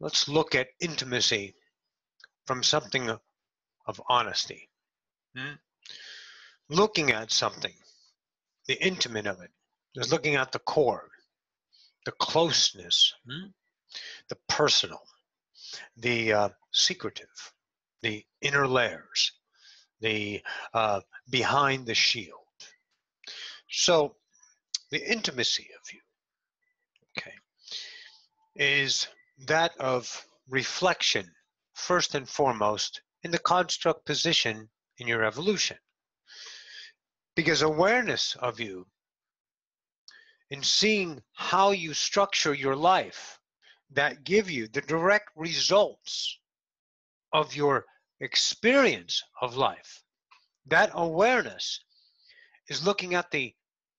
let's look at intimacy from something of honesty. Looking at something, the intimate of it, is looking at the core, the closeness, the personal, the secretive, the inner layers, the behind the shield. So the intimacy of you, okay, is that of reflection, first and foremost, in the construct position in your evolution. Because awareness of you, in seeing how you structure your life, that give you the direct results of your experience of life, that awareness is looking at the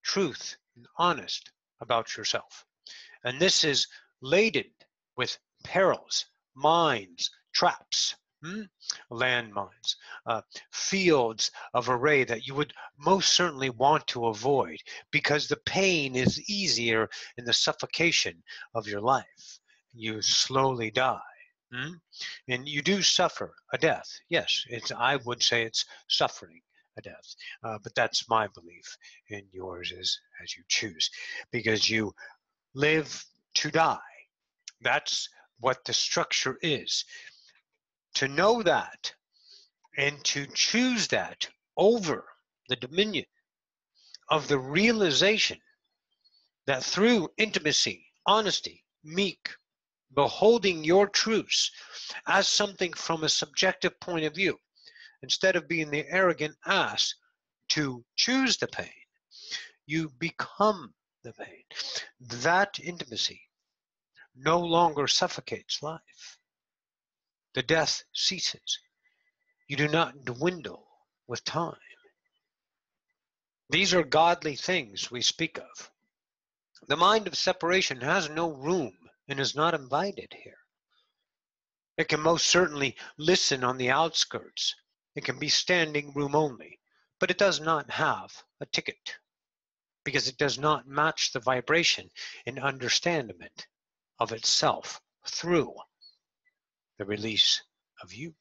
truth and honest about yourself. And this is laden with perils, mines, traps, landmines, fields of array that you would most certainly want to avoid, because the pain is easier in the suffocation of your life. You slowly die. And you do suffer a death. Yes, I would say it's suffering a death. But that's my belief, and yours is as you choose. Because you live to die. That's what the structure is. To know that and to choose that over the dominion of the realization that through intimacy, honesty, meek, beholding your truths as something from a subjective point of view, instead of being the arrogant ass to choose the pain, you become the pain. That intimacy no longer suffocates life. The death ceases. You do not dwindle with time. These are godly things we speak of. The mind of separation has no room and is not invited here. It can most certainly listen on the outskirts. It can be standing room only, but it does not have a ticket because it does not match the vibration and understanding of itself through the release of you.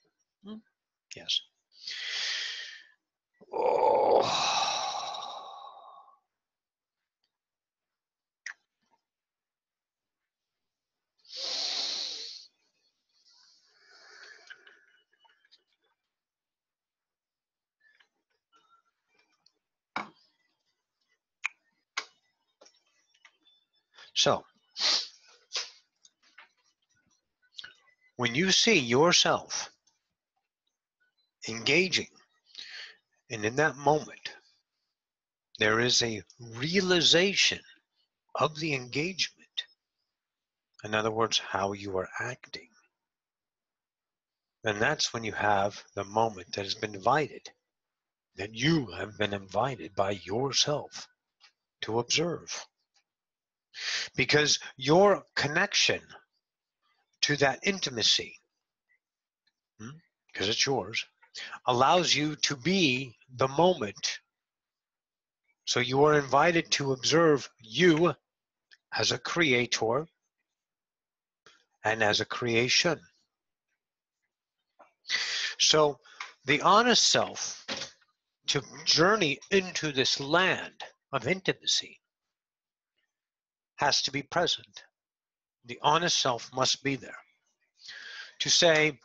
Yes. Oh. So, when you see yourself engaging, and in that moment, there is a realization of the engagement, in other words, how you are acting, then that's when you have the moment that has been invited, that you have been invited by yourself to observe. Because your connection to that intimacy, because it's yours, allows you to be the moment. So you are invited to observe you as a creator and as a creation. So the honest self, to journey into this land of intimacy, has to be present. The honest self must be there. To say,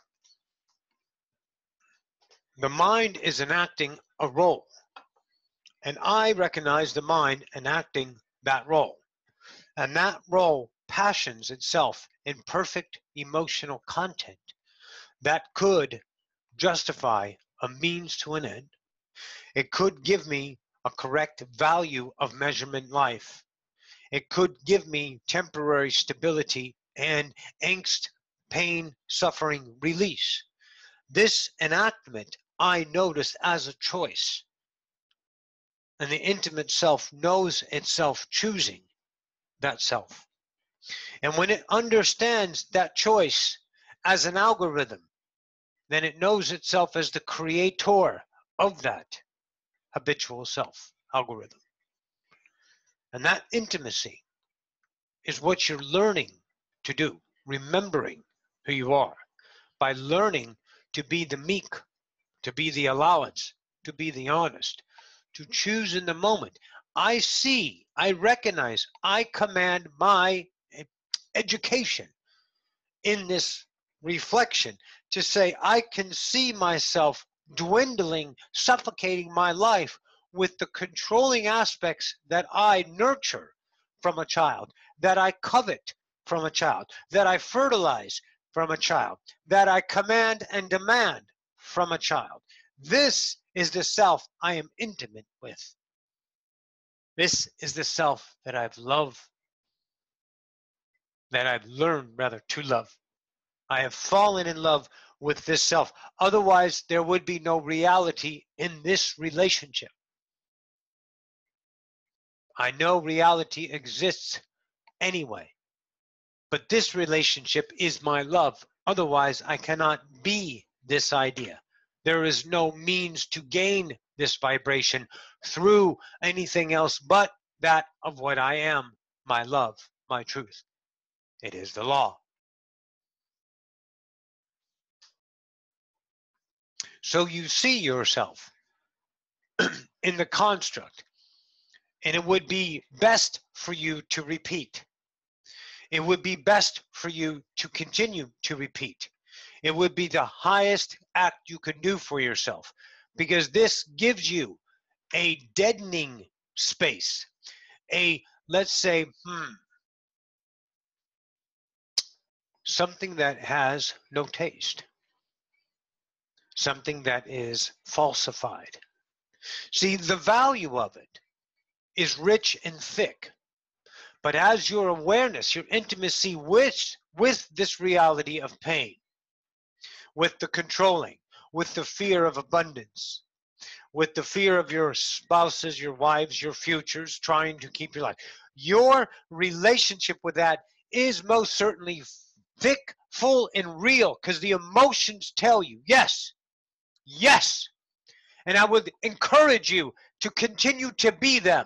the mind is enacting a role, and I recognize the mind enacting that role. And that role passions itself in perfect emotional content that could justify a means to an end. It could give me a correct value of measurement life. It could give me temporary stability and angst, pain, suffering, release. This enactment I notice as a choice. And the intimate self knows itself choosing that self. And when it understands that choice as an algorithm, then it knows itself as the creator of that habitual self algorithm. And that intimacy is what you're learning to do, remembering who you are, by learning to be the meek, to be the allowance, to be the honest, to choose in the moment. I see, I recognize, I command my education in this reflection to say, I can see myself dwindling, suffocating my life with the controlling aspects that I nurture from a child, that I covet from a child, that I fertilize from a child, that I command and demand from a child. This is the self I am intimate with. This is the self that I've loved, that I've learned rather to love. I have fallen in love with this self. Otherwise, there would be no reality in this relationship. I know reality exists anyway, but this relationship is my love. Otherwise, I cannot be this idea. There is no means to gain this vibration through anything else but that of what I am, my love, my truth. It is the law. So you see yourself in the construct, and it would be best for you to repeat. It would be best for you to continue to repeat. It would be the highest act you can do for yourself, because this gives you a deadening space, let's say, something that has no taste, something that is falsified. See, the value of it is rich and thick, but as your awareness, your intimacy with this reality of pain, with the controlling, with the fear of abundance, with the fear of your spouses, your wives, your futures, trying to keep your life. Your relationship with that is most certainly thick, full, and real, because the emotions tell you, yes, yes. And I would encourage you to continue to be them.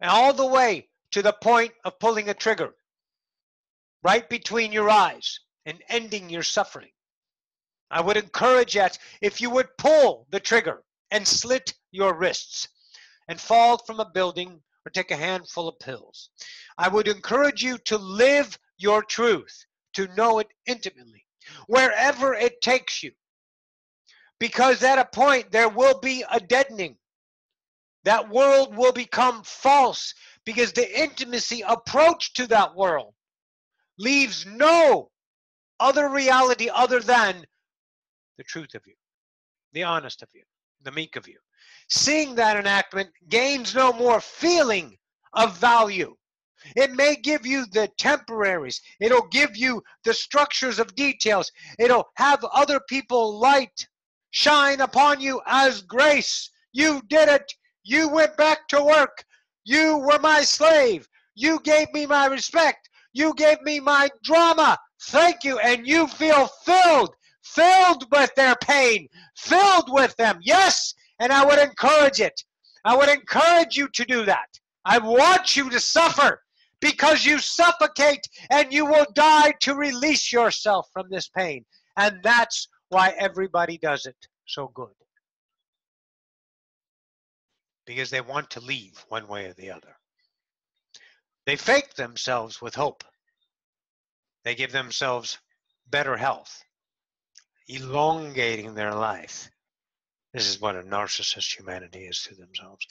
And all the way to the point of pulling a trigger, right between your eyes, and ending your suffering. I would encourage that if you would pull the trigger and slit your wrists and fall from a building or take a handful of pills, I would encourage you to live your truth, to know it intimately, wherever it takes you. Because at a point there will be a deadening. That world will become false, because the intimacy approach to that world leaves no other reality other than the truth of you, the honest of you, the meek of you. Seeing that enactment gains no more feeling of value. It may give you the temporaries. It'll give you the structures of details. It'll have other people light shine upon you as grace. You did it. You went back to work. You were my slave. You gave me my respect. You gave me my drama. Thank you. And you feel filled with their pain, filled with them. Yes, and I would encourage it. I would encourage you to do that. I want you to suffer, because you suffocate and you will die to release yourself from this pain. And that's why everybody does it so good. Because they want to leave one way or the other. They fake themselves with hope. They give themselves better health, elongating their life. This is what a narcissist humanity is to themselves.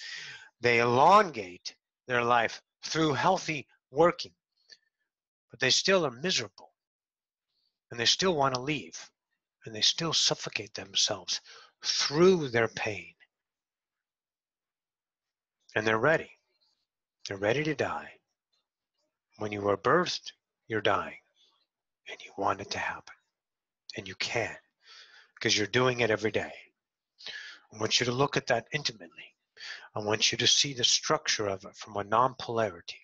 They elongate their life through healthy working, but they still are miserable, and they still want to leave, and they still suffocate themselves through their pain. And they're ready. They're ready to die. When you are birthed, you're dying, and you want it to happen, and you can, because you're doing it every day. I want you to look at that intimately. I want you to see the structure of it from a non-polarity.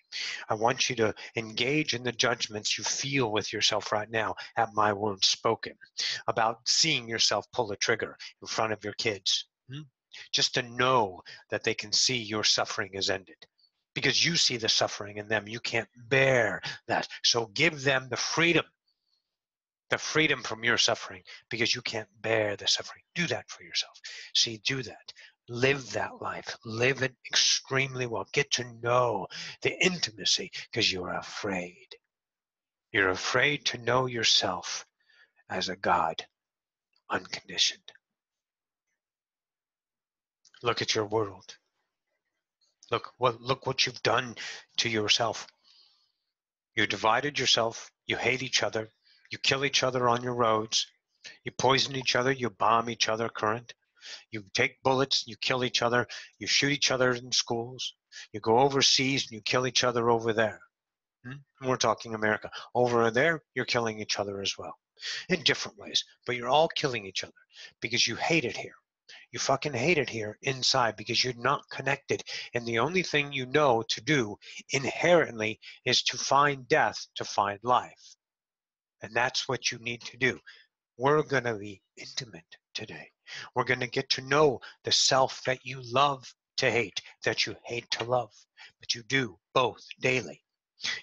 I want you to engage in the judgments you feel with yourself right now at my words spoken about seeing yourself pull a trigger in front of your kids. Just to know that they can see your suffering is ended. Because you see the suffering in them. You can't bear that. So give them the freedom the freedom from your suffering because you can't bear the suffering. Do that for yourself. See, do that. Live that life. Live it extremely well. Get to know the intimacy because you're afraid. You're afraid to know yourself as a God, unconditioned. Look at your world. Look what you've done to yourself. You divided yourself. You hate each other. You kill each other on your roads. You poison each other. You bomb each other current. You take bullets. You kill each other. You shoot each other in schools. You go overseas and you kill each other over there. We're talking America. Over there, you're killing each other as well. In different ways. But you're all killing each other because you hate it here. You fucking hate it here inside because you're not connected. And the only thing you know to do inherently is to find death, to find life. And that's what you need to do. We're going to be intimate today. We're going to get to know the self that you love to hate, that you hate to love. But you do both daily.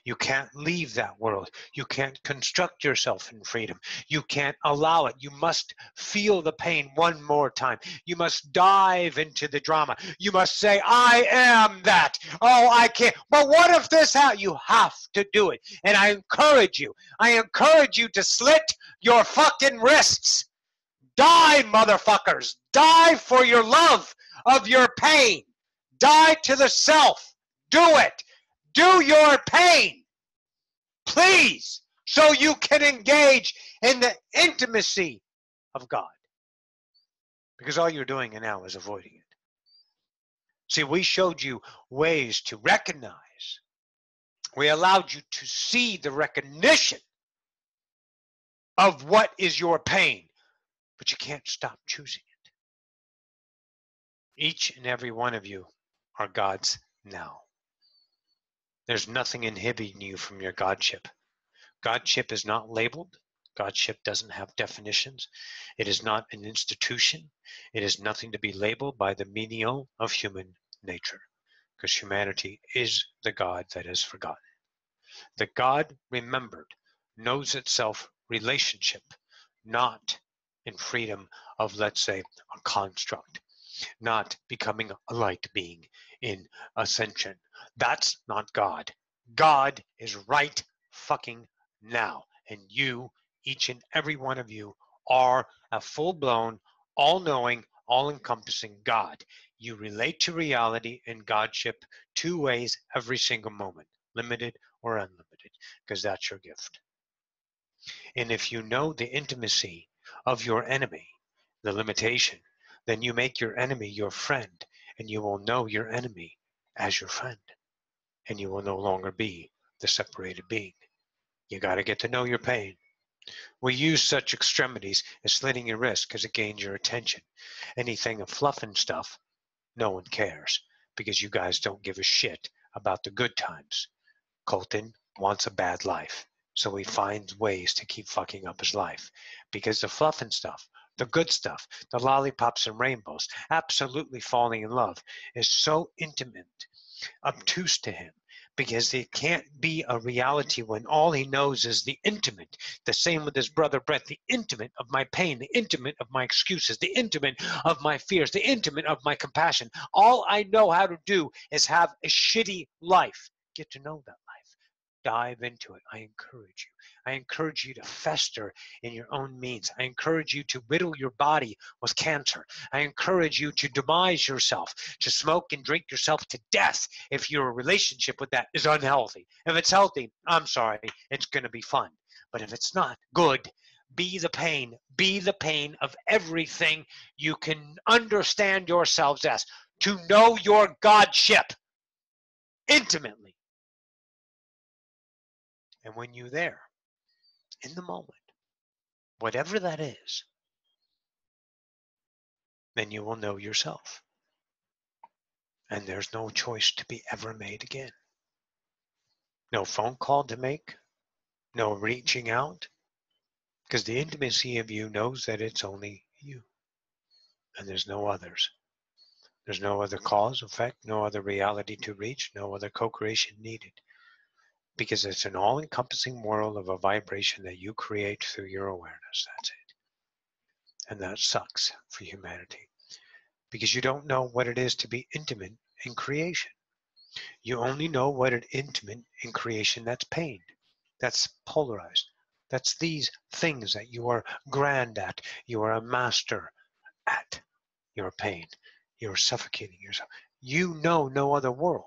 You can't leave that world. You can't construct yourself in freedom. You can't allow it. You must feel the pain one more time. You must dive into the drama. You must say, I am that. Oh, I can't. But what if this happens? You have to do it. And I encourage you to slit your fucking wrists. Die, motherfuckers. Die for your love of your pain. Die to the self. Do it. Do your pain, please, so you can engage in the intimacy of God. Because all you're doing now is avoiding it. See, we showed you ways to recognize. We allowed you to see the recognition of what is your pain, but you can't stop choosing it. Each and every one of you are God's now. There's nothing inhibiting you from your Godship. Godship is not labeled. Godship doesn't have definitions. It is not an institution. It is nothing to be labeled by the menial of human nature, because humanity is the God that is forgotten. The God remembered knows itself relationship, not in freedom of, let's say, a construct, not becoming a light being in ascension. That's not God. God is right fucking now. And you, each and every one of you, are a full-blown, all-knowing, all-encompassing God. You relate to reality and Godship two ways every single moment, limited or unlimited, because that's your gift. And if you know the intimacy of your enemy, the limitation, then you make your enemy your friend, and you will know your enemy as your friend, and you will no longer be the separated being. You got to get to know your pain. We use such extremities as slitting your wrist because it gains your attention. Anything of fluff and stuff, no one cares because you guys don't give a shit about the good times. Colton wants a bad life, so he finds ways to keep fucking up his life because the fluff and stuff, the good stuff, the lollipops and rainbows, absolutely falling in love is so intimate, obtuse to him, because it can't be a reality when all he knows is the intimate. The same with his brother Brett, the intimate of my pain, the intimate of my excuses, the intimate of my fears, the intimate of my compassion. All I know how to do is have a shitty life. Get to know that life. Dive into it. I encourage you. I encourage you to fester in your own means. I encourage you to riddle your body with cancer. I encourage you to demise yourself, to smoke and drink yourself to death if your relationship with that is unhealthy. If it's healthy, I'm sorry, it's going to be fun. But if it's not good, be the pain. Be the pain of everything you can understand yourselves as. To know your Godship intimately. And when you're there, in the moment, whatever that is, then you will know yourself. And there's no choice to be ever made again. No phone call to make, no reaching out, because the intimacy of you knows that it's only you. And there's no others. There's no other cause, effect, no other reality to reach, no other co-creation needed. because it's an all-encompassing world of a vibration that you create through your awareness. That's it. And that sucks for humanity, because you don't know what it is to be intimate in creation. You only know what it intimate in creation that's pain, that's polarized. That's these things that you are grand at, you are a master at. Your pain, you're suffocating yourself. You know no other world.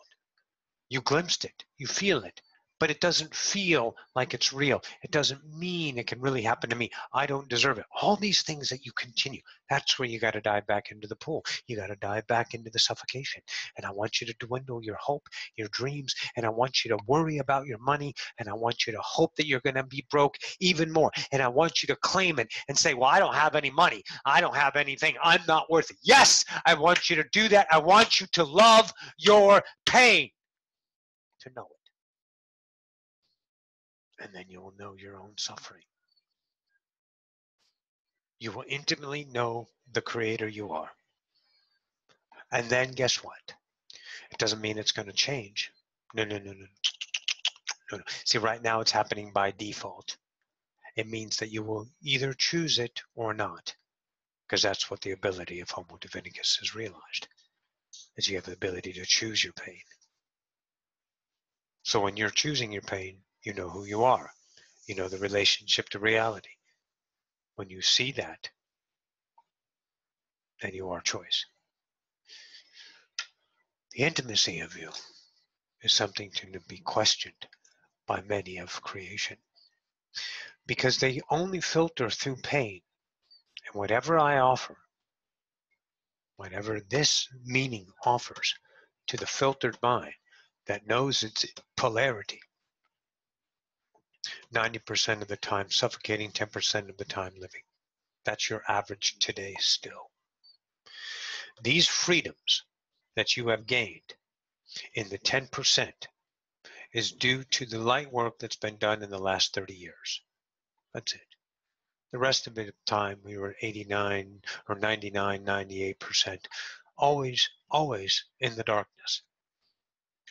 You glimpsed it, you feel it, but it doesn't feel like it's real. It doesn't mean it can really happen to me. I don't deserve it. All these things that you continue, that's where you got to dive back into the pool. You got to dive back into the suffocation. And I want you to dwindle your hope, your dreams, and I want you to worry about your money, and I want you to hope that you're going to be broke even more. And I want you to claim it and say, well, I don't have any money. I don't have anything. I'm not worth it. Yes, I want you to do that. I want you to love your pain, to know it. And then you will know your own suffering. You will intimately know the creator you are. And then guess what? It doesn't mean it's going to change. No, no, no, no, no, no. See, right now it's happening by default. It means that you will either choose it or not, because that's what the ability of Homo Divinicus has realized, is you have the ability to choose your pain. So when you're choosing your pain, you know who you are. You know the relationship to reality. When you see that, then you are choice. The intimacy of you is something to be questioned by many of creation, because they only filter through pain. And whatever I offer, whatever this meaning offers to the filtered mind that knows its polarity, 90% of the time suffocating, 10% of the time living. That's your average today still. These freedoms that you have gained in the 10% is due to the light work that's been done in the last 30 years. That's it. The rest of the time we were 89 or 99, 98%, always in the darkness.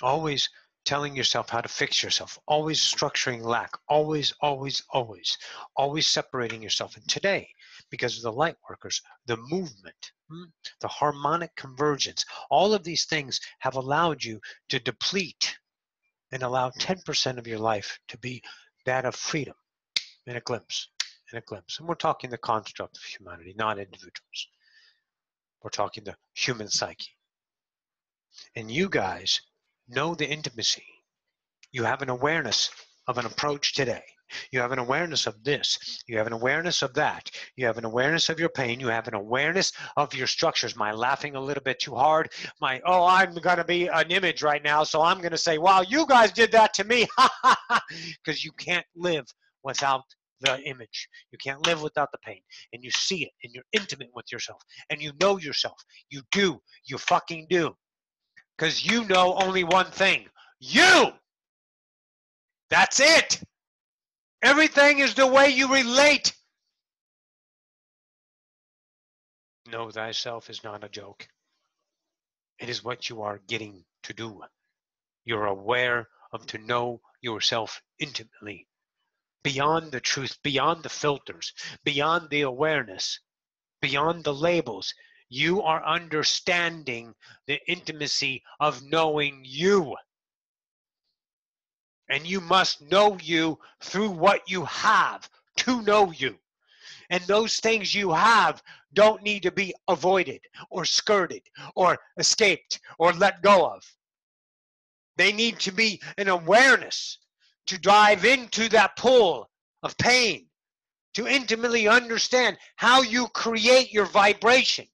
Always telling yourself how to fix yourself, always structuring lack, always separating yourself. And today, because of the light workers, the movement, the harmonic convergence, all of these things have allowed you to deplete and allow 10% of your life to be that of freedom in a glimpse. And we're talking the construct of humanity, not individuals. We're talking the human psyche. And you guys know the intimacy. You have an awareness of an approach today. You have an awareness of this. You have an awareness of that. You have an awareness of your pain. You have an awareness of your structures. Am I laughing a little bit too hard? I'm going to be an image right now, so I'm going to say, wow, you guys did that to me. Because you can't live without the image. You can't live without the pain. And you see it, and you're intimate with yourself, and you know yourself. You do. You fucking do. Because you know only one thing. You! That's it! Everything is the way you relate. Know thyself is not a joke. It is what you are getting to do. You're aware of to know yourself intimately. Beyond the truth, beyond the filters, beyond the awareness, beyond the labels. You are understanding the intimacy of knowing you. And you must know you through what you have to know you. And those things you have don't need to be avoided or skirted or escaped or let go of. They need to be an awareness to dive into that pool of pain, to intimately understand how you create your vibration,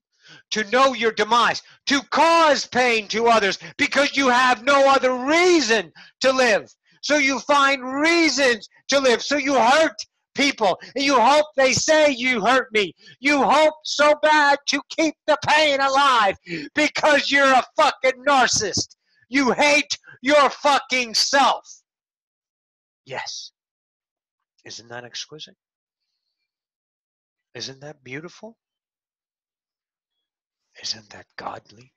to know your demise, to cause pain to others because you have no other reason to live. So you find reasons to live. So you hurt people, and you hope they say you hurt me. You hope so bad to keep the pain alive because you're a fucking narcissist. You hate your fucking self. Yes. Isn't that exquisite? Isn't that beautiful? Isn't that godly?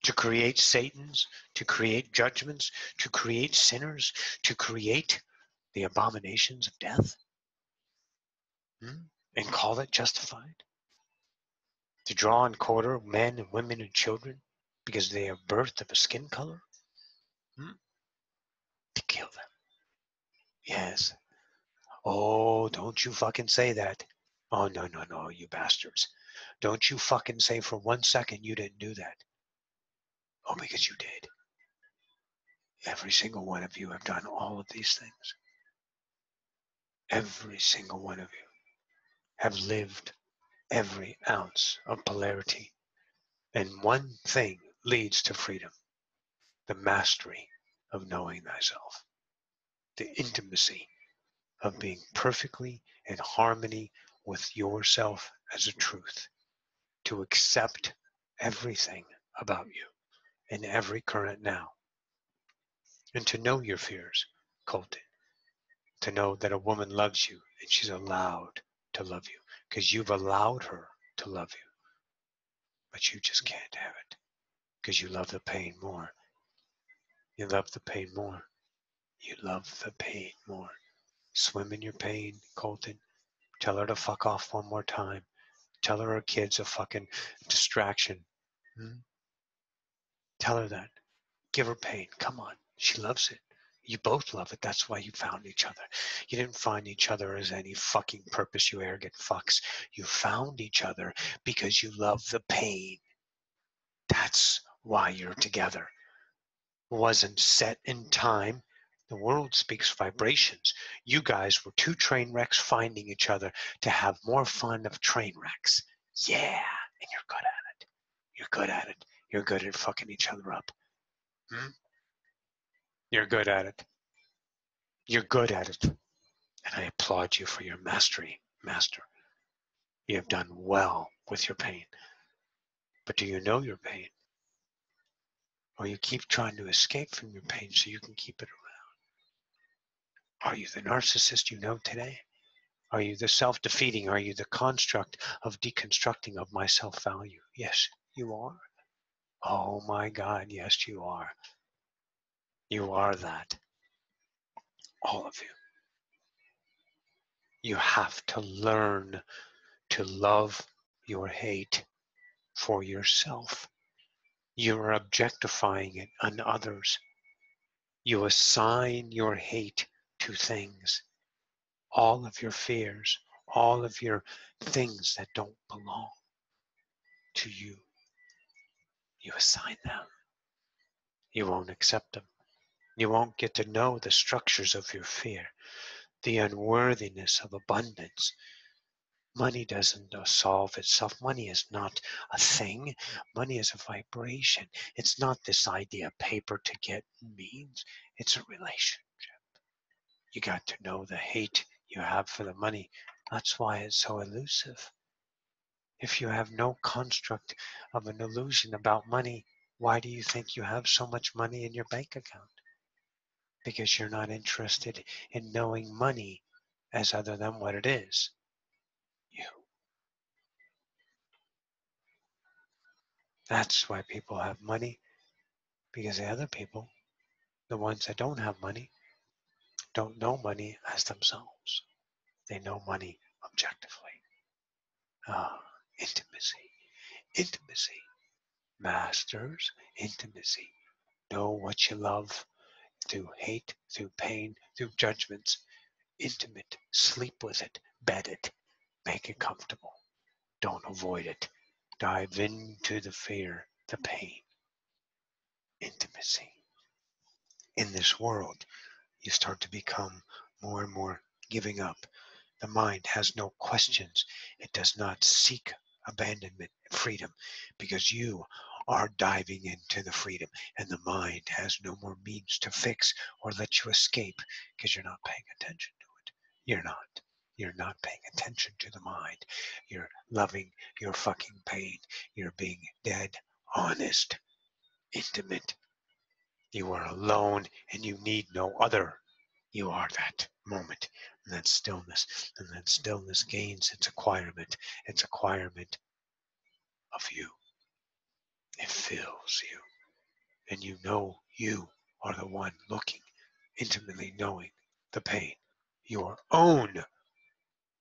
To create Satans, to create judgments, to create sinners, to create the abominations of death, and call it justified? To draw and quarter men and women and children because they are birthed of a skin color? To kill them. Yes. Oh, don't you fucking say that. Oh, no, no, no, you bastards. Don't you fucking say for 1 second you didn't do that. Oh, because you did. Every single one of you have done all of these things. Every single one of you have lived every ounce of polarity. And one thing leads to freedom: the mastery of knowing thyself, the intimacy of being perfectly in harmony with yourself as a truth, to accept everything about you in every current now, and to know your fears, Colton, to know that a woman loves you and she's allowed to love you because you've allowed her to love you, but you just can't have it because you love the pain more. You love the pain more. You love the pain more. Swim in your pain, Colton. Tell her to fuck off one more time. Tell her kid's a fucking distraction. Tell her that. Give her pain. Come on. She loves it. You both love it. That's why you found each other. You didn't find each other as any fucking purpose, you arrogant fucks. You found each other because you love the pain. That's why you're together. It wasn't set in time. The world speaks vibrations. You guys were two train wrecks finding each other to have more fun of train wrecks. Yeah, and you're good at it. You're good at it. You're good at fucking each other up. You're good at it. You're good at it. And I applaud you for your mastery, master. You have done well with your pain. But do you know your pain? Or you keep trying to escape from your pain so you can keep it around? Are you the narcissist you know today? Are you the self-defeating? Are you the construct of deconstructing of my self-value? Yes, you are. Oh my God, yes, you are. You are that. All of you. You have to learn to love your hate for yourself. You are objectifying it on others. You assign your hate to things, all of your fears, all of your things that don't belong to you. You assign them. You won't accept them. You won't get to know the structures of your fear, the unworthiness of abundance. Money doesn't solve itself. Money is not a thing. Money is a vibration. It's not this idea of paper to get means. It's a relationship. You got to know the hate you have for the money. That's why it's so elusive. If you have no construct of an illusion about money, why do you think you have so much money in your bank account? Because you're not interested in knowing money as other than what it is. You. That's why people have money, because the other people, the ones that don't have money, don't know money as themselves. They know money objectively. Intimacy. Intimacy. Masters, intimacy. Know what you love through hate, through pain, through judgments. Intimate. Sleep with it. Bed it. Make it comfortable. Don't avoid it. Dive into the fear, the pain. Intimacy. In this world, you start to become more and more giving up. The mind has no questions. It does not seek abandonment, freedom, because you are diving into the freedom, and the mind has no more means to fix or let you escape because you're not paying attention to it. You're not. You're not paying attention to the mind. You're loving your fucking pain. You're being dead, honest, intimate. You are alone and you need no other. You are that moment and that stillness. And that stillness gains its acquirement. Its acquirement of you. It fills you. and you know you are the one looking, intimately knowing the pain. Your own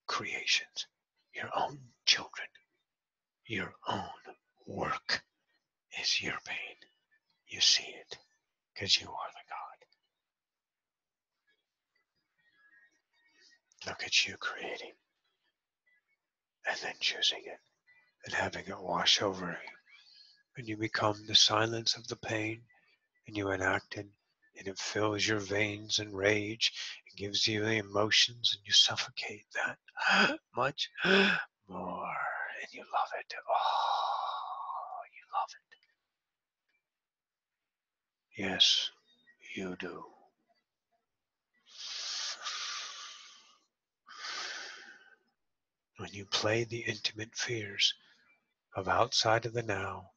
creations, your own children, your own work is your pain. You see it because you are the God. Look at you creating and then choosing it and having it wash over you. And you become the silence of the pain, and you enact it, and it fills your veins in rage. It gives you the emotions, and you suffocate that much more, and you love it. Oh, you love it. Yes, you do. When you play the intimate fears of outside of the now,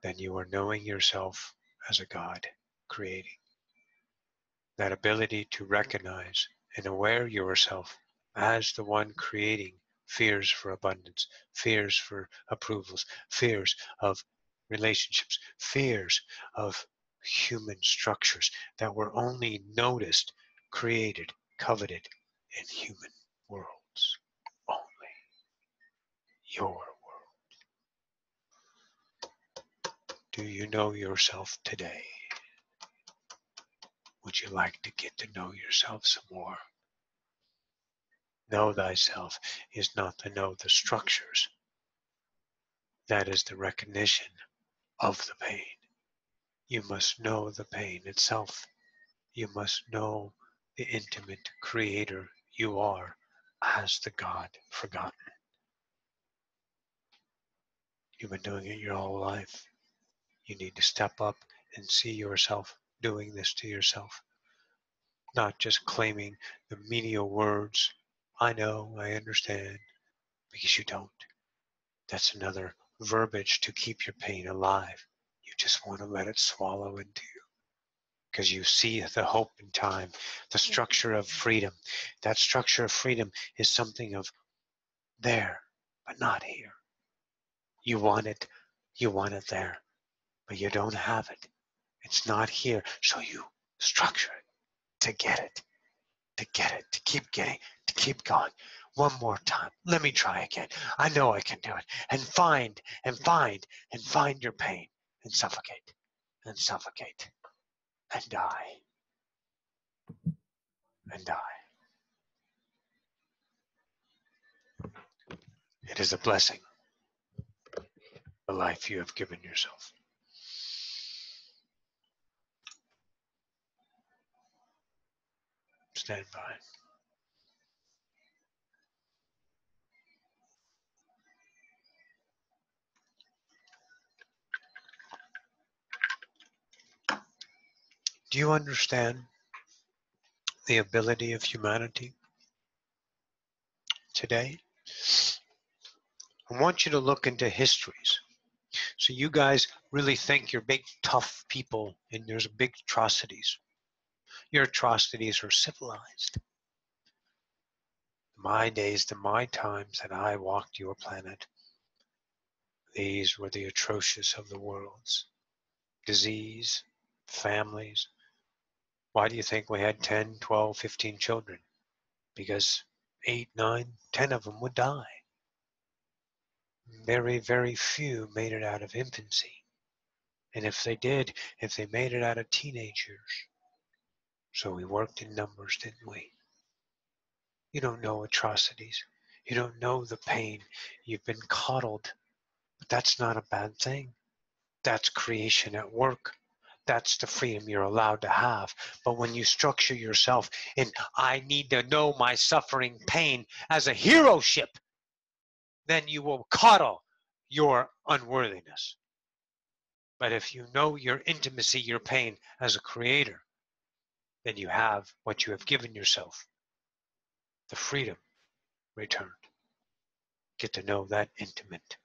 then you are knowing yourself as a God creating. That ability to recognize and aware yourself as the one creating fears for abundance, fears for approvals, fears of relationships, fears of human structures that were only noticed, created, coveted in human worlds. Only your world. Do you know yourself today? Would you like to get to know yourself some more? Know thyself is not to know the structures. That is the recognition of the pain. You must know the pain itself. You must know the intimate creator you are as the God forgotten. You've been doing it your whole life. You need to step up and see yourself doing this to yourself. Not just claiming the menial words, I know, I understand, because you don't. That's another verbiage to keep your pain alive. You just want to let it swallow into you because you see the hope in time, the structure of freedom. That structure of freedom is something of there, but not here. You want it there, but you don't have it. It's not here, so you structure it to get it, to keep getting, to keep going. One more time. Let me try again. I know I can do it. And find your pain and suffocate and die and die. It is a blessing, the life you have given yourself. Stand by. Do you understand the ability of humanity today? I want you to look into histories. So you guys really think you're big, tough people and there's big atrocities. Your atrocities are civilized. My days to my times that I walked your planet, these were the atrocious of the worlds. Disease, families. Why do you think we had 10, 12, 15 children? Because 8, 9, 10 of them would die. Very, very few made it out of infancy. And if they did, if they made it out of teenage years. So we worked in numbers, didn't we? You don't know atrocities. You don't know the pain. You've been coddled. But that's not a bad thing. That's creation at work. That's the freedom you're allowed to have. But when you structure yourself in, I need to know my suffering pain as a hero ship, then you will coddle your unworthiness. But if you know your intimacy, your pain as a creator, then you have what you have given yourself, the freedom returned. Get to know that intimate,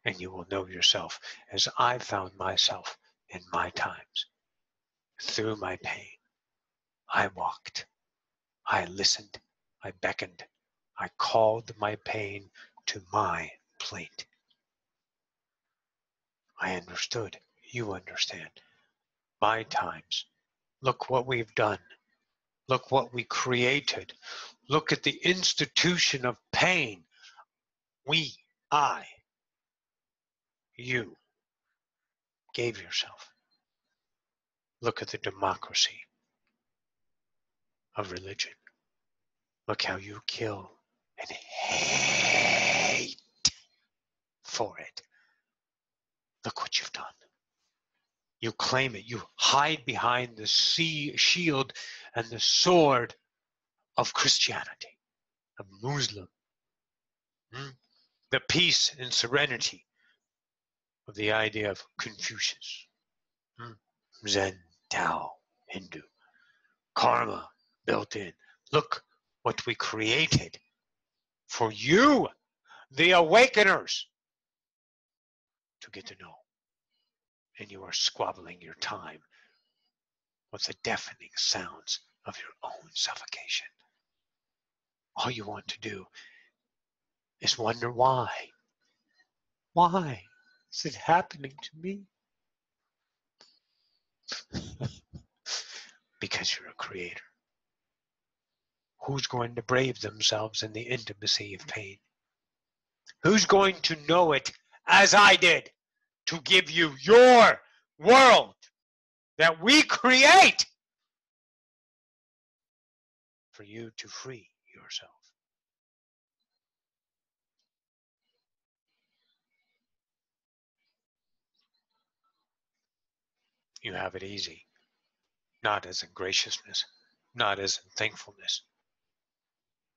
and you will know yourself as I found myself in my times. Through my pain, I walked, I listened, I beckoned, I called my pain to my plate. I understood, you understand. my times. Look what we've done. Look what we created. Look at the institution of pain. We, I, you gave yourself. Look at the democracy of religion. Look how you kill and hate for it. Look what you've done. You claim it. You hide behind the shield and the sword of Christianity, of Muslim. The peace and serenity of the idea of Confucius. Zen, Tao, Hindu. Karma built in. Look what we created for you, the awakeners, to get to know. And you are squabbling your time with the deafening sounds of your own suffocation. All you want to do is wonder why. Why is it happening to me? Because you're a creator. Who's going to brave themselves in the intimacy of pain? Who's going to know it as I did, to give you your world that we create for you to free yourself? You have it easy, not as in graciousness, not as in thankfulness,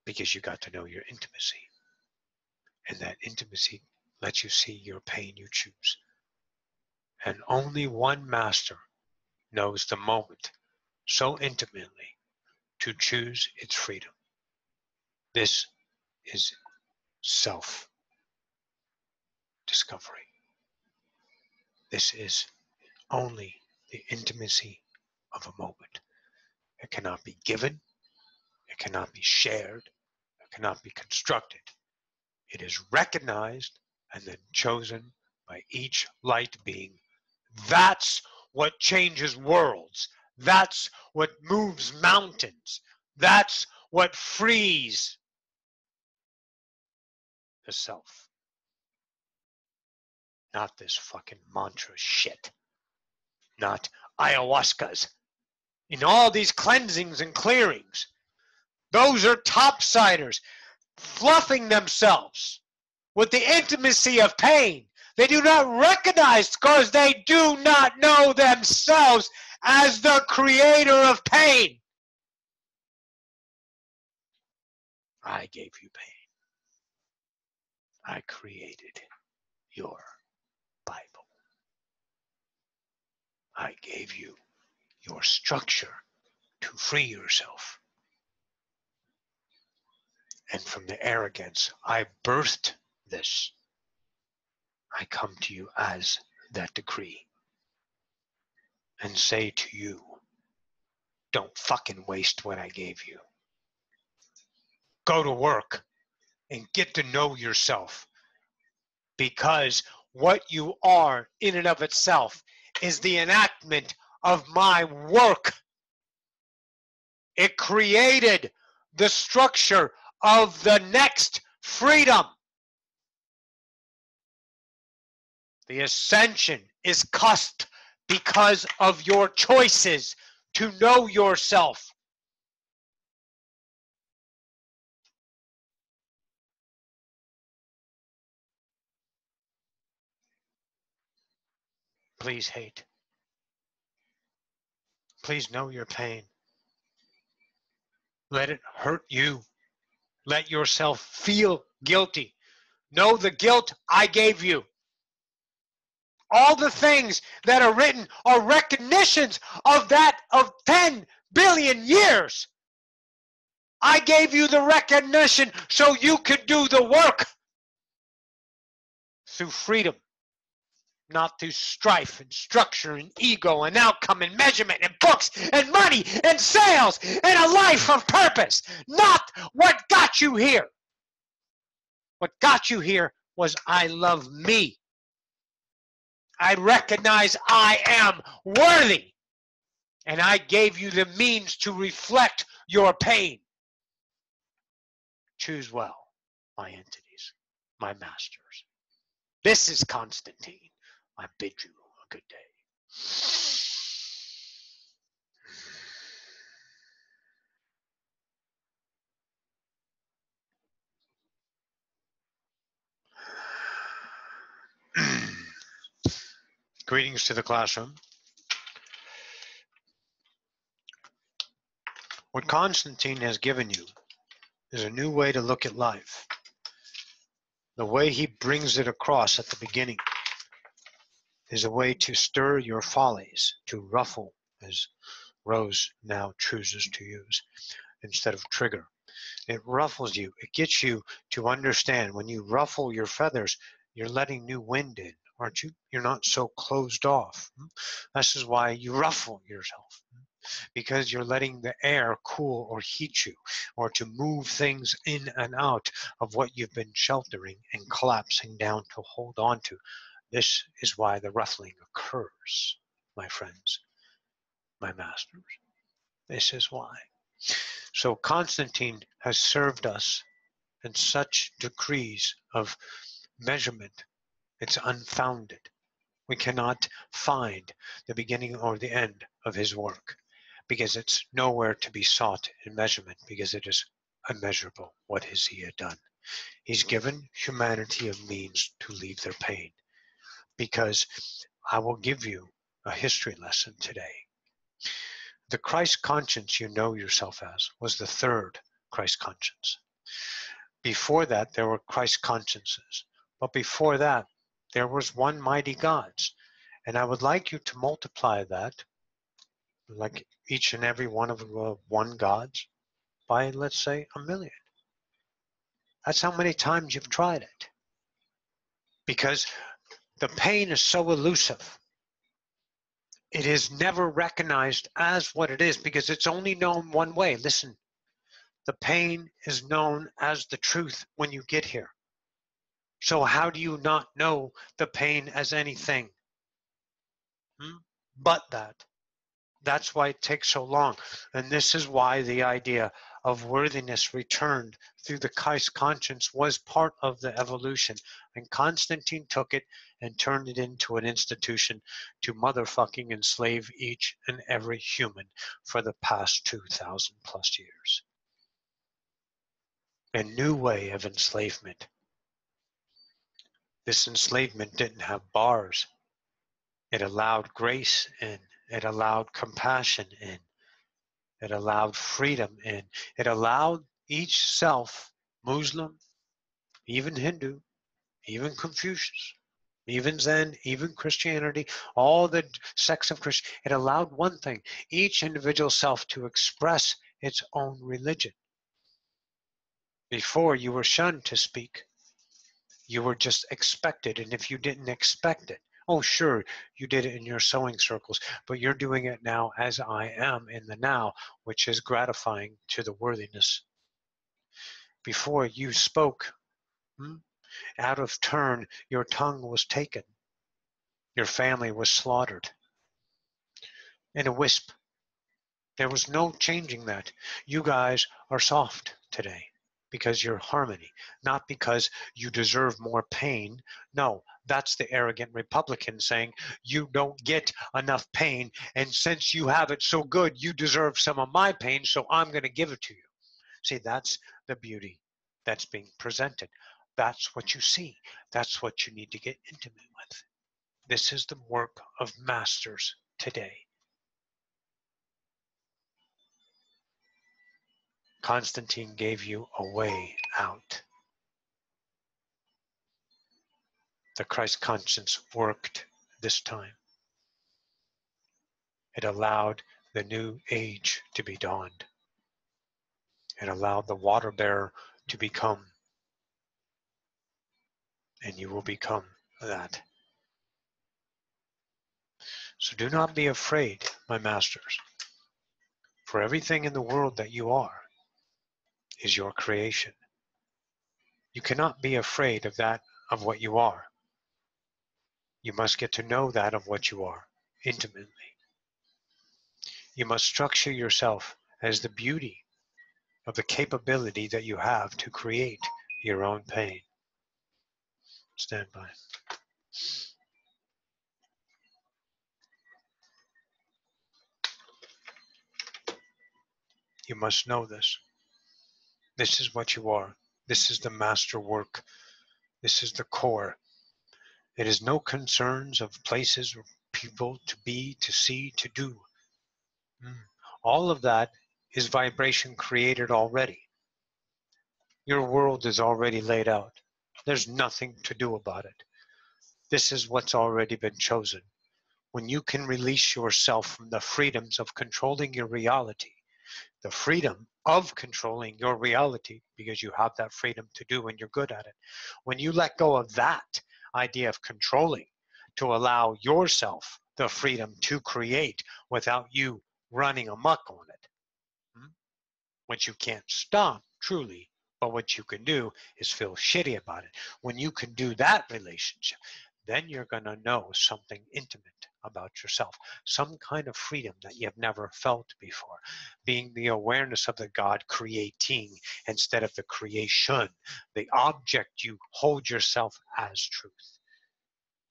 because you got to know your intimacy. And that intimacy lets you see your pain you choose. And only one master knows the moment so intimately to choose its freedom. This is self-discovery. This is only the intimacy of a moment. It cannot be given. It cannot be shared. It cannot be constructed. It is recognized and then chosen by each light being. That's what changes worlds. That's what moves mountains. That's what frees the self. Not this fucking mantra shit. Not ayahuascas. In all these cleansings and clearings, those are topsiders fluffing themselves with the intimacy of pain. They do not recognize because they do not know themselves as the creator of pain. I gave you pain. I created your Bible. I gave you your structure to free yourself. And from the arrogance, I birthed this. I come to you as that decree and say to you, don't fucking waste what I gave you. Go to work and get to know yourself, because what you are in and of itself is the enactment of my work. It created the structure of the next freedom. The ascension is cussed because of your choices to know yourself. Please hate. Please know your pain. Let it hurt you. Let yourself feel guilty. Know the guilt I gave you. All the things that are written are recognitions of that of 10 billion years. I gave you the recognition so you could do the work through freedom, not through strife and structure and ego and outcome and measurement and books and money and sales and a life of purpose. Not what got you here. What got you here was I love me. I recognize I am worthy And I gave you the means to reflect your pain. Choose well, my entities, my masters. This is Constantine. I bid you a good day. Greetings to the classroom. What Constantine has given you is a new way to look at life. The way he brings it across at the beginning is a way to stir your follies, to ruffle, as Rose now chooses to use, instead of trigger. It ruffles you. It gets you to understand when you ruffle your feathers, you're letting new wind in, aren't you? You're not so closed off. This is why you ruffle yourself, because you're letting the air cool or heat you, or to move things in and out of what you've been sheltering and collapsing down to hold on to. This is why the ruffling occurs, my friends, my masters. This is why. So Constantine has served us in such degrees of measurement. It's unfounded. We cannot find the beginning or the end of his work because it's nowhere to be sought in measurement, because it is immeasurable. What has he done? He's given humanity a means to leave their pain, because I will give you a history lesson today. The Christ conscience you know yourself as was the third Christ conscience. Before that, there were Christ consciences. But before that, there was one mighty God's. And I would like you to multiply that, like each and every one of one God's, by, let's say, 1,000,000. That's how many times you've tried it. Because the pain is so elusive. It is never recognized as what it is, because it's only known one way. Listen, the pain is known as the truth when you get here. So how do you not know the pain as anything but that? That's why it takes so long. And this is why the idea of worthiness returned through the Christ conscience was part of the evolution. And Constantine took it and turned it into an institution to motherfucking enslave each and every human for the past 2,000 plus years. A new way of enslavement. This enslavement didn't have bars. It allowed grace in. It allowed compassion in. It allowed freedom in. It allowed each self, Muslim, even Hindu, even Confucius, even Zen, even Christianity, all the sects of Christian, it allowed one thing, each individual self to express its own religion. Before, you were shunned to speak. You were just expected, and if you didn't expect it, oh, sure, you did it in your sewing circles, but you're doing it now as I am in the now, which is gratifying to the worthiness. Before you spoke, out of turn, your tongue was taken. Your family was slaughtered. In a wisp. There was no changing that. You guys are soft today because you're harmony, not because you deserve more pain. No, that's the arrogant Republican saying you don't get enough pain, and since you have it so good, you deserve some of my pain, so I'm going to give it to you. See, that's the beauty that's being presented. That's what you see. That's what you need to get intimate with. This is the work of masters today. Constantine gave you a way out. The Christ conscience worked this time. It allowed the new age to be dawned. It allowed the water bearer to become, and you will become that. So do not be afraid, my masters, for everything in the world that you are is your creation. You cannot be afraid of that, of what you are. You must get to know that of what you are intimately. You must structure yourself as the beauty of the capability that you have to create your own pain. Stand by. You must know this. This is what you are. This is the master work. This is the core. It is no concerns of places or people to be, to see, to do. All of that is vibration created already. Your world is already laid out. There's nothing to do about it. This is what's already been chosen. When you can release yourself from the freedoms of controlling your reality, the freedom of controlling your reality, because you have that freedom to do and you're good at it. When you let go of that idea of controlling to allow yourself the freedom to create without you running amok on it, which you can't stop truly, but what you can do is feel shitty about it. When you can do that relationship, then you're going to know something intimate about yourself, some kind of freedom that you've never felt before, being the awareness of the God creating instead of the creation, the object you hold yourself as truth.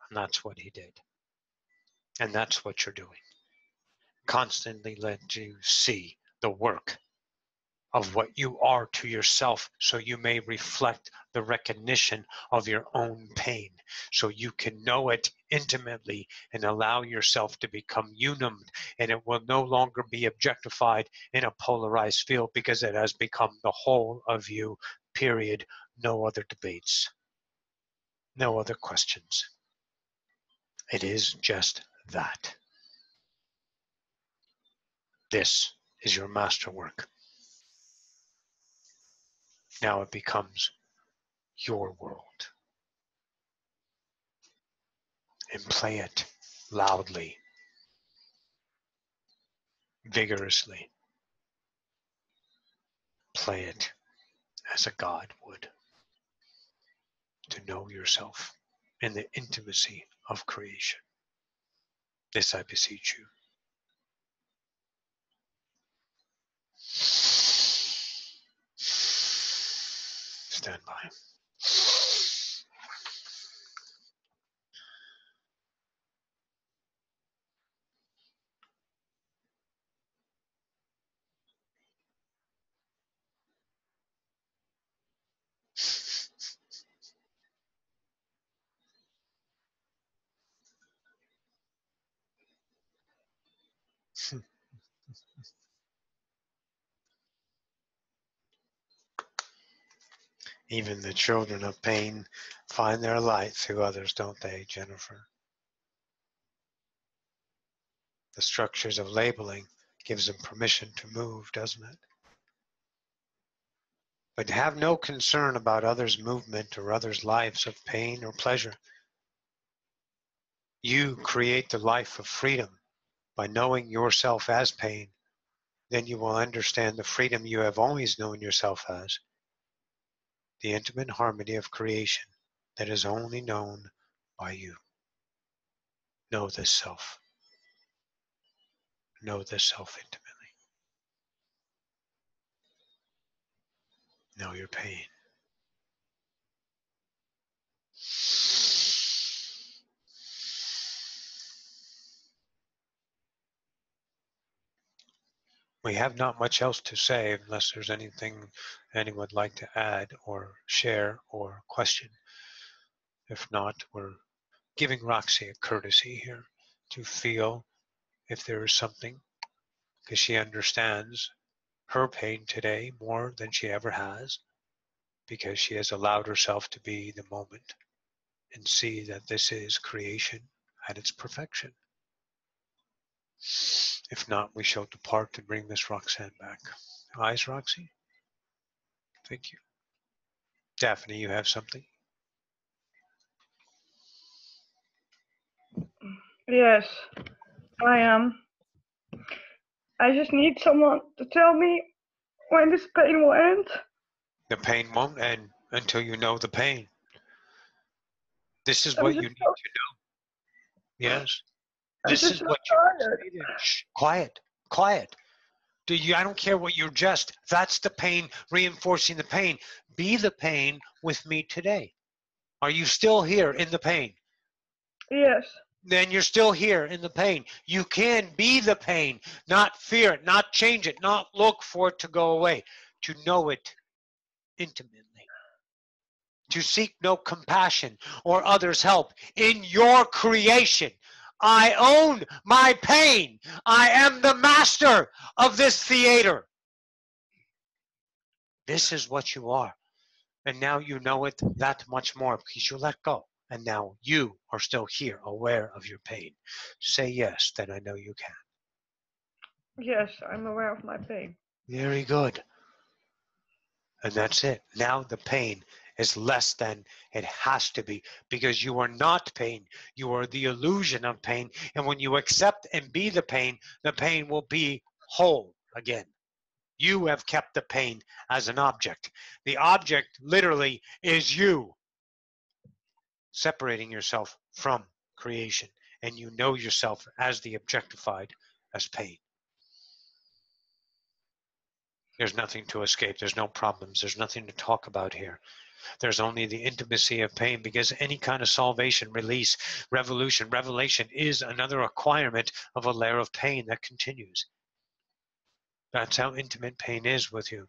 And that's what he did. And that's what you're doing. Constantly let you see the work of what you are to yourself, so you may reflect the recognition of your own pain, so you can know it intimately and allow yourself to become unimed, and it will no longer be objectified in a polarized field, because it has become the whole of you, period. No other debates, no other questions. It is just that. This is your masterwork. Now it becomes your world. And play it loudly, vigorously. Play it as a God would, to know yourself in the intimacy of creation. This I beseech you. Stand by. Even the children of pain find their light through others, don't they, Jennifer? The structures of labeling gives them permission to move, doesn't it? But have no concern about others' movement or others' lives of pain or pleasure. You create the life of freedom by knowing yourself as pain. Then you will understand the freedom you have always known yourself as, the intimate harmony of creation that is only known by you. Know this self. Know this self intimately. Know your pain. We have not much else to say unless there's anything anyone would like to add or share or question. If not, we're giving Roxy a courtesy here to feel if there is something, because she understands her pain today more than she ever has, because she has allowed herself to be the moment and see that this is creation at its perfection. If not, we shall depart and bring Miss Roxanne back. Eyes, Roxy? Thank you. Daphne, you have something? Yes, I am. I just need someone to tell me when this pain will end. The pain won't end until you know the pain. This is I'm what just you need to know. Yes. I'm This just is so what you tired. need. Shh, quiet. quiet. I don't care what you're just. That's the pain reinforcing the pain. Be the pain with me today. Are you still here in the pain? Yes. Then you're still here in the pain. You can be the pain, not fear it, not change it, not look for it to go away, to know it intimately, to seek no compassion or others' help in your creation. I own my pain. I am the master of this theater. This is what you are. And now you know it that much more because you let go. And now you are still here, aware of your pain. Say yes, then I know you can. Yes, I'm aware of my pain. Very good. And that's it. Now the pain is less than it has to be because you are not pain. You are the illusion of pain. And when you accept and be the pain will be whole again. You have kept the pain as an object. The object literally is you separating yourself from creation. And you know yourself as the objectified as pain. There's nothing to escape. There's no problems. There's nothing to talk about here. There's only the intimacy of pain because any kind of salvation, release, revolution, revelation is another acquirement of a layer of pain that continues. That's how intimate pain is with you.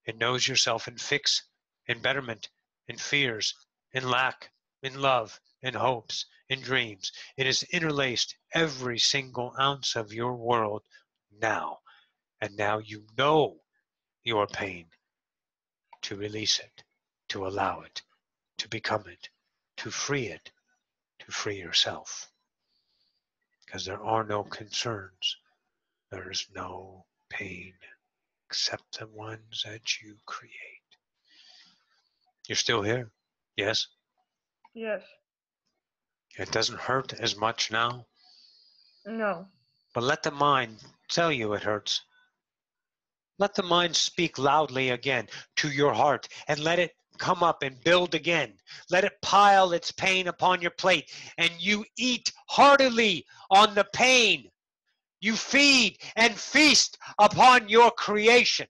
It knows yourself in fix, in betterment, in fears, in lack, in love, in hopes, in dreams. It is interlaced every single ounce of your world now. And now you know your pain to release it, to allow it, to become it, to free it, to free yourself. Because there are no concerns. There is no pain except the ones that you create. You're still here? Yes? Yes. It doesn't hurt as much now? No. But let the mind tell you it hurts. Let the mind speak loudly again to your heart and let it come up and build again. Let it pile its pain upon your plate and you eat heartily on the pain. You feed and feast upon your creation.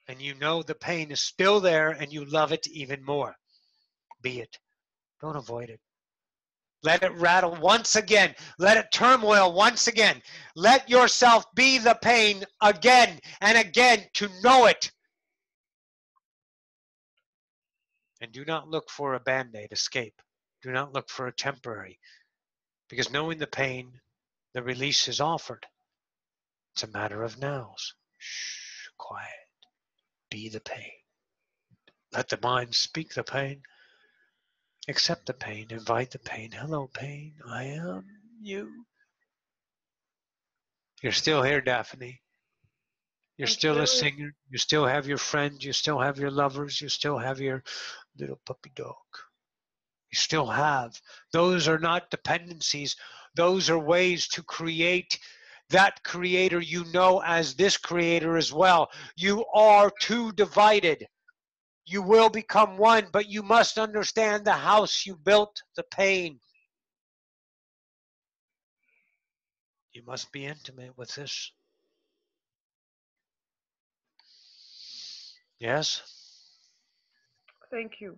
And you know the pain is still there and you love it even more. Be it. Don't avoid it. Let it rattle once again. Let it turmoil once again. Let yourself be the pain again and again to know it. And do not look for a band-aid escape. Do not look for a temporary. Because knowing the pain, the release is offered. It's a matter of nows. Shh, quiet. Be the pain. Let the mind speak the pain. Accept the pain. Invite the pain. Hello, pain. I am you. You're still here, Daphne. You're still a singer. You still have your friends. You still have your lovers. You still have your little puppy dog. You still have. Those are not dependencies. Those are ways to create that creator you know as this creator as well. You are too divided. You will become one, but you must understand the house you built, the pain. You must be intimate with this. Yes? Thank you.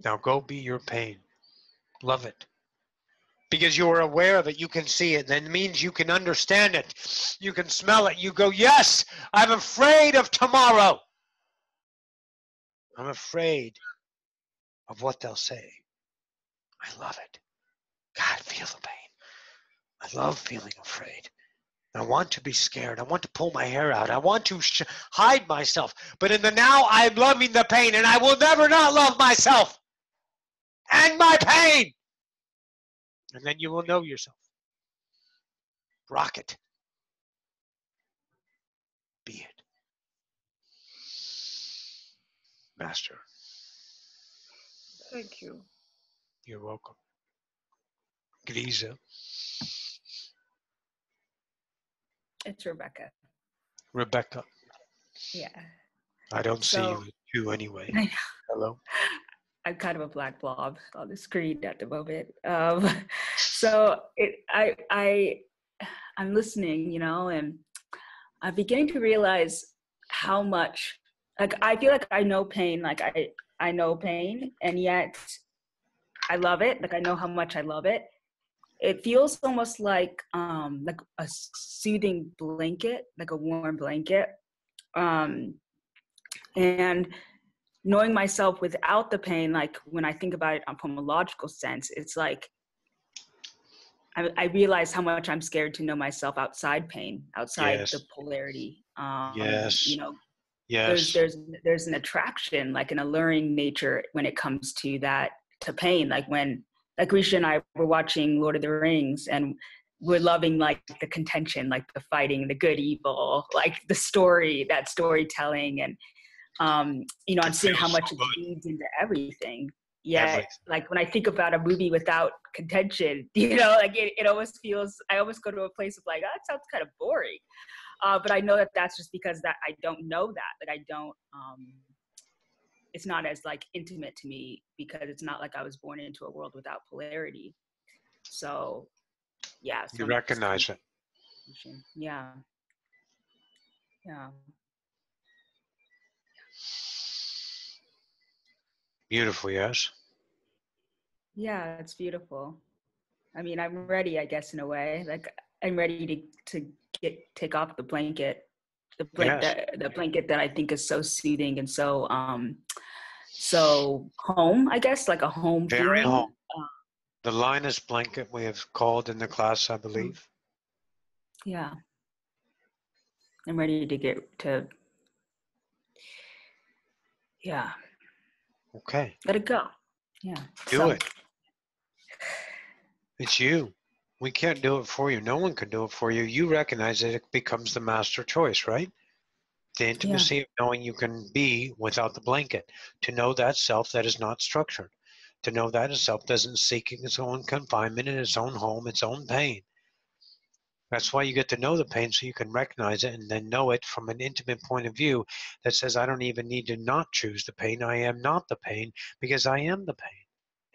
Now go be your pain. Love it. Because you are aware of it, you can see it. That means you can understand it. You can smell it. You go, yes, I'm afraid of tomorrow. I'm afraid of what they'll say. I love it. God, feel the pain. I love feeling afraid. I want to be scared. I want to pull my hair out. I want to hide myself. But in the now, I'm loving the pain, and I will never not love myself and my pain. And then you will know yourself. Rock it. Be it. Master. Thank you. You're welcome. Grisa. It's Rebecca. Rebecca. Yeah. I don't see you anyway. I know. Hello. I'm kind of a black blob on the screen at the moment. So I'm listening, you know, and I'm beginning to realize how much, like, I feel like I know pain, like I know pain, and yet I love it. Like, I know how much I love it. It feels almost like a soothing blanket, like a warm blanket. And knowing myself without the pain, like when I think about it from a logical sense, it's like I realize how much I'm scared to know myself outside pain, outside the Yes. polarity. You Yes. know, Yes. there's an attraction, like an alluring nature when it comes to that, to pain. Like when, like Risha and I were watching Lord of the Rings, and we're loving like the contention, like the fighting, the good, evil, like the story, that storytelling, and you know, I'm It seeing how feels so much it good. feeds into everything. Yet, Everything. like when I think about a movie without contention, you know, like it almost feels, I almost go to a place of like, oh, that sounds kind of boring. But I know that that's just because that I don't know that. Like I don't, it's not as like intimate to me because it's not like I was born into a world without polarity. So yeah, so You I'm just kind recognize it. of, yeah, yeah. Beautiful, yes? Yeah, it's beautiful. I mean, I'm ready, I guess, in a way. Like I'm ready to take off the blanket, Yes. the blanket that I think is so soothing and so so home, I guess, like a home Very home. feeling. The Linus blanket we have called in the class, I believe. Yeah, I'm ready to get to, yeah, Okay. let it go. Yeah. Do So it. It's you. We can't do it for you. No one can do it for you. You recognize that it becomes the master choice, right? The yeah, intimacy of knowing you can be without the blanket. To know that self that is not structured. To know that a self doesn't seek its own confinement in its own home, its own pain. That's why you get to know the pain so you can recognize it and then know it from an intimate point of view that says, I don't even need to not choose the pain. I am not the pain because I am the pain.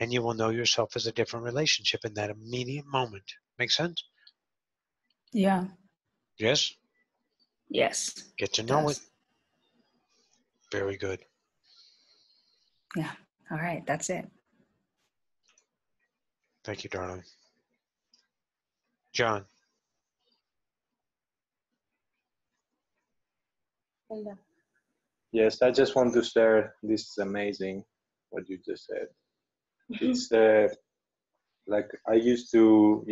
And you will know yourself as a different relationship in that immediate moment. Make sense? yeah, Yes? yes, Get to it know it. does. Very good. Yeah. All right, that's it. Thank you, darling. John. Yes, I just want to share. This is amazing what you just said. It's like I used to,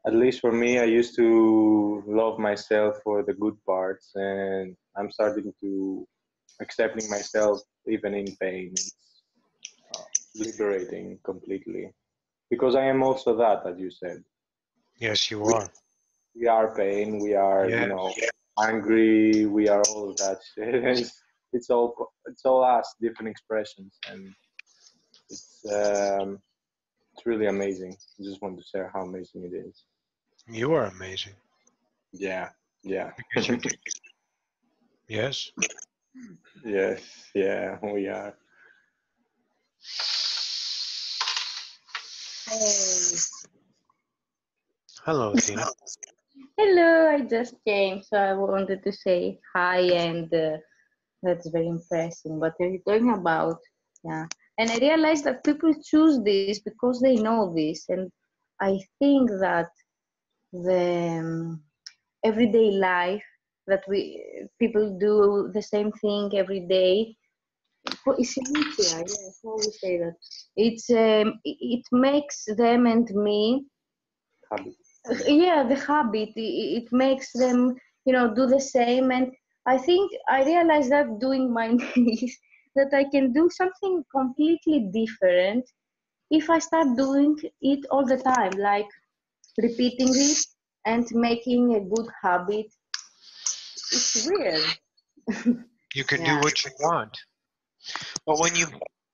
at least for me, I used to love myself for the good parts, and I'm starting to accepting myself even in pain. It's liberating completely because I am also that, as you said. Yes, you We, are. we are pain. We are, Yes. angry. We are all of that shit. It's all us, different expressions, and it's really amazing. I just want to share how amazing it is. You are amazing. Yeah, yeah. Because you do. Yes. Yes, yeah, we are. Hey. Hello, Tina. Hello, I just came, so I wanted to say hi, and that's very impressive what you're talking about. Yeah, and I realized that people choose this because they know this, and I think that the everyday life that we people do the same thing every day. It's yeah, yes, how we say that. It makes them and me, Habit. yeah, the habit, it makes them, do the same. And I think I realized that doing my nails, that I can do something completely different if I start doing it all the time, like repeating it and making a good habit. It's weird. You can do Yeah, what you want. But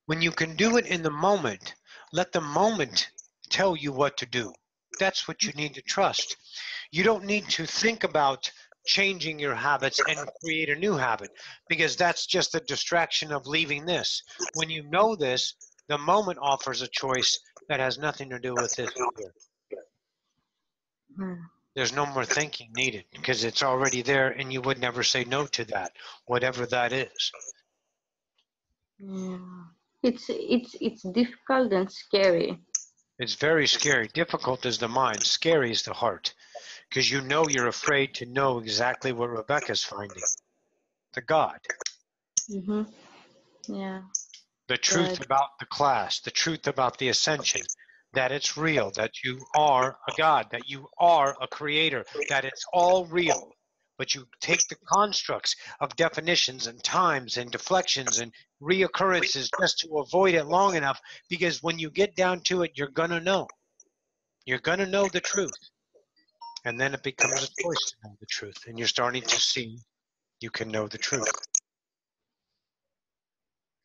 when you can do it in the moment, let the moment tell you what to do. That's what you need to trust. You don't need to think about changing your habits and create a new habit because that's just a distraction of leaving this. When you know this, the moment offers a choice that has nothing to do with this here. There's no more thinking needed because it's already there and you would never say no to that, whatever that is. Yeah. It's difficult and scary. It's very scary. Difficult is the mind. Scary is the heart. Because you know you're afraid to know exactly what Rebecca's finding. The God. Mm-hmm. Yeah. The truth about the class. The truth about the ascension. That it's real. That you are a God. That you are a creator. That it's all real. But you take the constructs of definitions and times and deflections and reoccurrences just to avoid it long enough, because when you get down to it, you're going to know. You're going to know the truth. And then it becomes a choice to know the truth. And you're starting to see you can know the truth.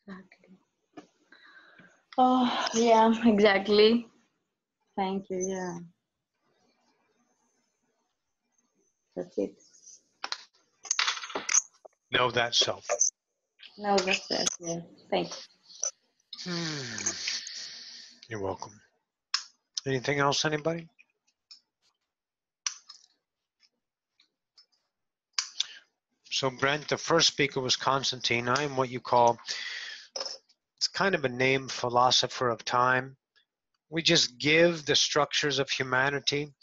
Exactly. Oh, yeah, exactly. Thank you, yeah. That's it. Know that self. No, that's it. Yeah. Thank you. You're welcome. Anything else, anybody? So, Brent, the first speaker was Constantine. I am what you call, it's kind of a name, philosopher of time. We just give the structures of humanity.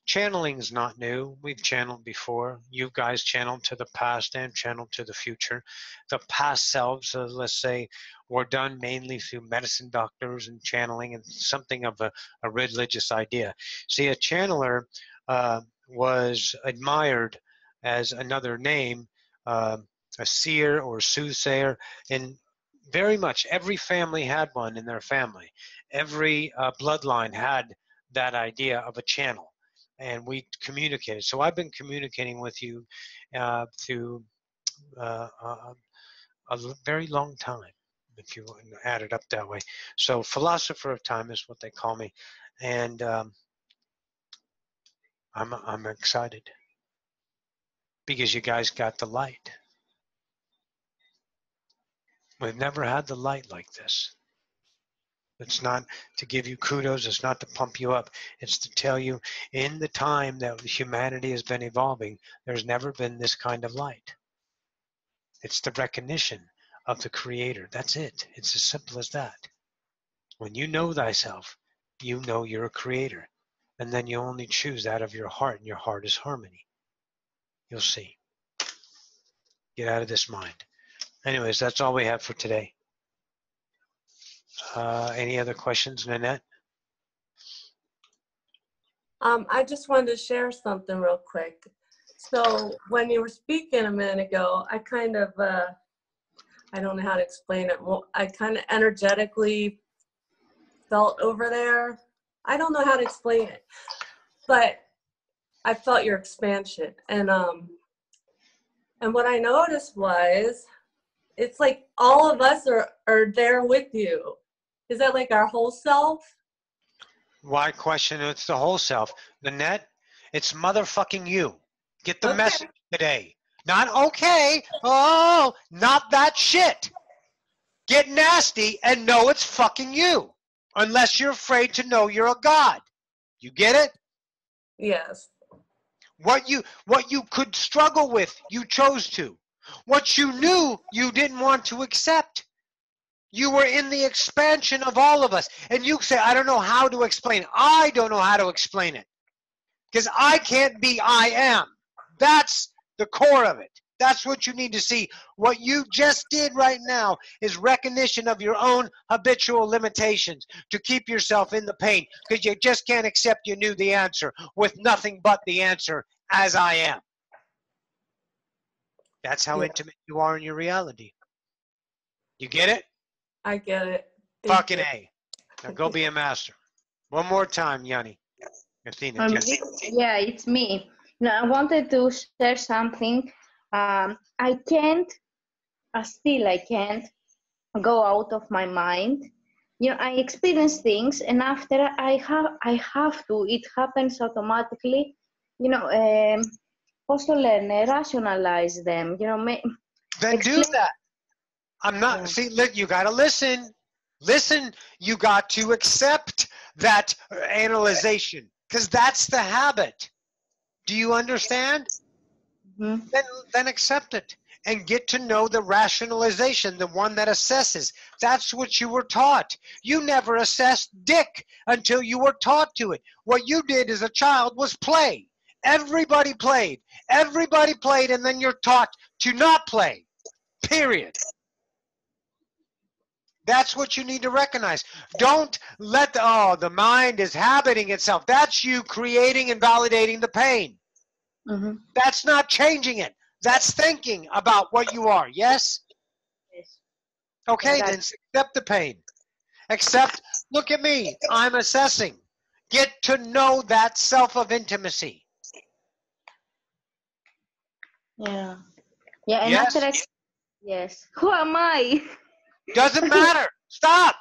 Channeling is not new. We've channeled before. You guys channeled to the past and channeled to the future. The past selves, let's say, were done mainly through medicine doctors and channeling and something of a religious idea. See, a channeler was admired as another name, a seer or soothsayer, and very much every family had one in their family. Every bloodline had that idea of a channel, and we communicated. So I've been communicating with you through a very long time, if you add it up that way. So philosopher of time is what they call me, and I'm excited because you guys got the light. We've never had the light like this. It's not to give you kudos. It's not to pump you up. It's to tell you in the time that humanity has been evolving, there's never been this kind of light. It's the recognition of the Creator. That's it. It's as simple as that. When you know thyself, you know you're a creator. And then you only choose that of your heart, and your heart is harmony. You'll see. Get out of this mind. Anyways, that's all we have for today. Any other questions, Nanette? I just wanted to share something real quick. So when you were speaking a minute ago, I kind of, I don't know how to explain it. Well, I kind of energetically felt over there. I don't know how to explain it, but I felt your expansion. And what I noticed was, it's like all of us are there with you. Is that like our whole self? Why question it's the whole self? Nanette, it's motherfucking you. Get the message today. Not okay. Oh, not that shit. Get nasty and know it's fucking you. Unless you're afraid to know you're a god. You get it? Yes. What you could struggle with, you chose to. What you knew, you didn't want to accept. You were in the expansion of all of us. And you say, I don't know how to explain it. I don't know how to explain it. Because I can't be I am. That's the core of it. That's what you need to see. What you just did right now is recognition of your own habitual limitations to keep yourself in the pain, because you just can't accept you knew the answer with nothing but the answer as I am. That's how intimate you are in your reality. You get it? I get it. Fucking A. Now go be a master. One more time, Yanni. Athena. Yeah, it's me. No, I wanted to share something. I can't go out of my mind. You know, I experience things, and after I have to. It happens automatically. You know, also learn rationalize them. You know, then do that. I'm not. See, you got to listen. Listen. You got to accept that analyzation, because that's the habit. Do you understand? Mhm. Then accept it and get to know the rationalization, the one that assesses. That's what you were taught. You never assessed dick until you were taught to it. What you did as a child was play. Everybody played. Everybody played, and then you're taught to not play. Period. That's what you need to recognize. Don't let the mind is habiting itself. That's you creating and validating the pain. Mhm. That's not changing it. That's thinking about what you are. Yes? Yes. Okay, Exactly. then accept the pain. Accept, look at me. I'm assessing. Get to know that self of intimacy. Yeah. Yeah, and Yes? after yes. Who am I? Doesn't matter. Stop.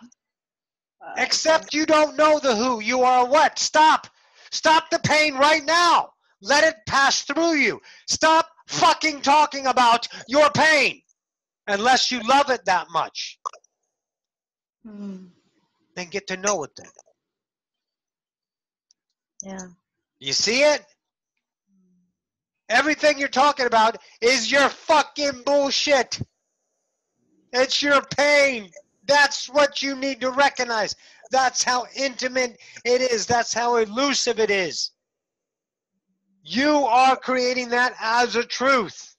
Except you don't know the who. You are a what. Stop. Stop the pain right now. Let it pass through you. Stop fucking talking about your pain unless you love it that much. Hmm. Then get to know it then. Yeah. You see it? Everything you're talking about is your fucking bullshit. It's your pain. That's what you need to recognize. That's how intimate it is. That's how elusive it is. You are creating that as a truth.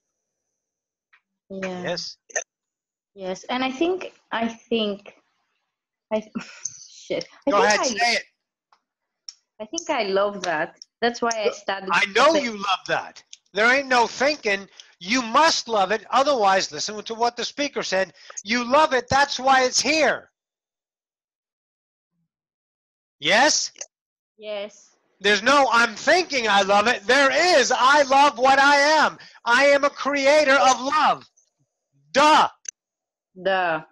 Yeah. Yes? Yes. And I think I shit. Go ahead, say it. I think I love that. That's why I studied. I know you love that. There ain't no thinking. You must love it. Otherwise, listen to what the speaker said. You love it. That's why it's here. Yes? Yes. There's no I'm thinking I love it. There is I love what I am. I am a creator of love. Duh. The.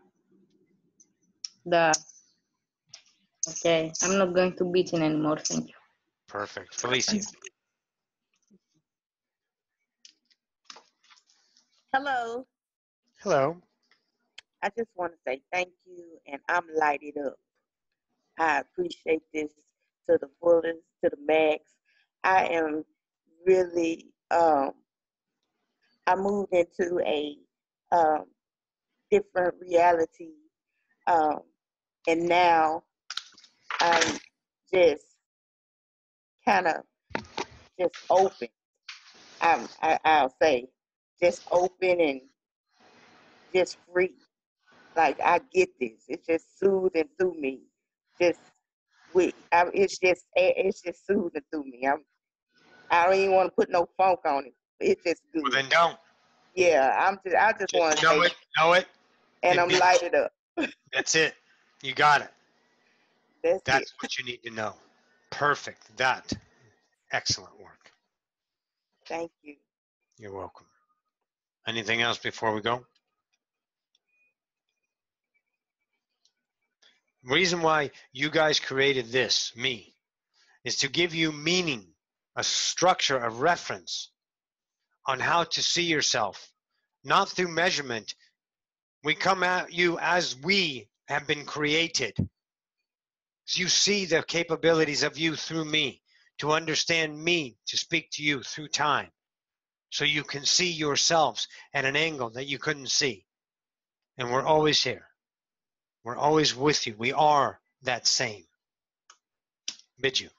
Okay. I'm not going to beat it anymore. Thank you. Perfect. Felicia. Hello. Hello. I just want to say thank you, and I'm lighted up. I appreciate this to the fullest, to the max. I am really, I moved into a different reality, and now I'm just kind of just open. I'll say just open and just free. Like I get this. It's just soothing through me. Just it's just soothing through me. I don't even want to put no funk on it. It's just good. Well, then don't. Yeah, I just want to Know say it. Know it. and I'm lighted up. That's it. You got it. That's That's it. what you need to know. Perfect. That. Excellent work. Thank you. You're welcome. Anything else before we go? Reason why you guys created this, me, is to give you meaning, a structure, a reference on how to see yourself, not through measurement. We come at you as we have been created. So you see the capabilities of you through me, to understand me, to speak to you through time, so you can see yourselves at an angle that you couldn't see. And we're always here. We're always with you. We are that same. Bid you.